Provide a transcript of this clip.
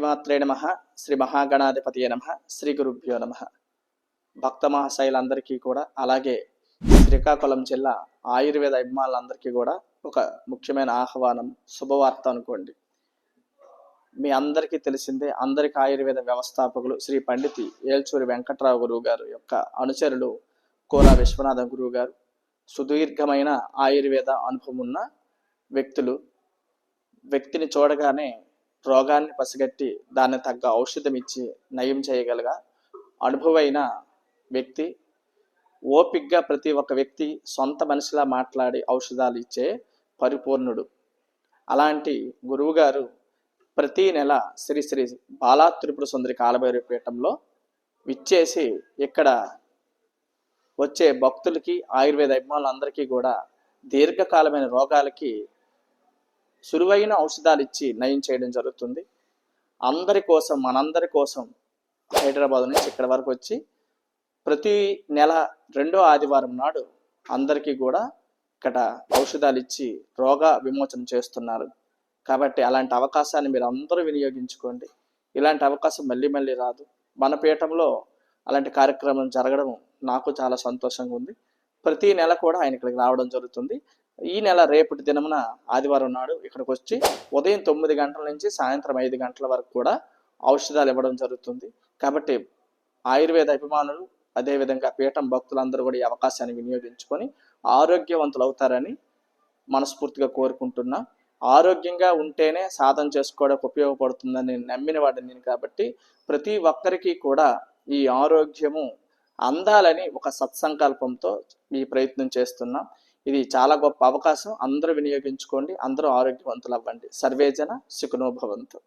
శ్రీమాత్రే నమః. శ్రీ మహాగణాధిపతియే నమః. శ్రీ గురుభ్యో నమః. భక్త మహాశైలందరికీ కూడా, అలాగే శ్రీకాకుళం జిల్లా ఆయుర్వేద అభిమానులందరికీ కూడా ఒక ముఖ్యమైన ఆహ్వానం, శుభవార్త అనుకోండి. మీ అందరికీ తెలిసిందే, అందరికి ఆయుర్వేద వ్యవస్థాపకులు శ్రీ పండితి ఏల్చూరి వెంకట్రావు గురువు గారు యొక్క అనుచరులు కోరా విశ్వనాథం గురువు గారు. సుదీర్ఘమైన ఆయుర్వేద అనుభవం ఉన్న వ్యక్తిని చూడగానే రోగాన్ని పసిగట్టి దాన్ని తగ్గ ఔషధం ఇచ్చి నయం చేయగలగా అనుభవైన వ్యక్తి. ఓపిగ్గా ప్రతి ఒక్క వ్యక్తి సొంత మనిషిలా మాట్లాడి ఔషధాలు ఇచ్చే పరిపూర్ణుడు. అలాంటి గురువుగారు ప్రతి నెల శ్రీ శ్రీ బాలా త్రిపుర సుందరి కాలభైరవ పీఠంలో విచ్చేసి ఇక్కడ వచ్చే భక్తులకి, ఆయుర్వేద అభిమానులందరికీ కూడా దీర్ఘకాలమైన రోగాలకి సులువైన ఔషధాలు ఇచ్చి నయం చేయడం జరుగుతుంది. అందరి కోసం, మనందరి కోసం హైదరాబాద్ నుంచి ఇక్కడ వరకు వచ్చి ప్రతి నెల 2వ ఆదివారం నాడు అందరికీ కూడా ఇక్కడ ఔషధాలు ఇచ్చి రోగ విమోచన చేస్తున్నారు. కాబట్టి అలాంటి అవకాశాన్ని మీరు అందరూ వినియోగించుకోండి. ఇలాంటి అవకాశం మళ్ళీ మళ్ళీ రాదు. మన పీఠంలో అలాంటి కార్యక్రమం జరగడం నాకు చాలా సంతోషంగా ఉంది. ప్రతి నెల కూడా ఆయన ఇక్కడికి రావడం జరుగుతుంది. ఈ నెల రేపటి దినమున ఆదివారం నాడు ఇక్కడికి వచ్చి ఉదయం 9 గంటల నుంచి సాయంత్రం 5 గంటల వరకు కూడా ఔషధాలు ఇవ్వడం జరుగుతుంది. కాబట్టి ఆయుర్వేద అభిమానులు, అదేవిధంగా పీఠం భక్తులందరూ కూడా ఈ అవకాశాన్ని వినియోగించుకొని ఆరోగ్యవంతులు అవుతారని మనస్ఫూర్తిగా కోరుకుంటున్నా. ఆరోగ్యంగా ఉంటేనే సాధన చేసుకోవడానికి ఉపయోగపడుతుందని నేను నమ్మిన వాడిని నేను. కాబట్టి ప్రతి ఒక్కరికి కూడా ఈ ఆరోగ్యము అందాలని ఒక సత్సంకల్పంతో ఈ ప్రయత్నం చేస్తున్నాం. ఇది చాలా గొప్ప అవకాశం. అందరూ వినియోగించుకోండి. అందరూ ఆరోగ్యవంతులు అవ్వండి. సర్వేజన సుఖినో భవంతు.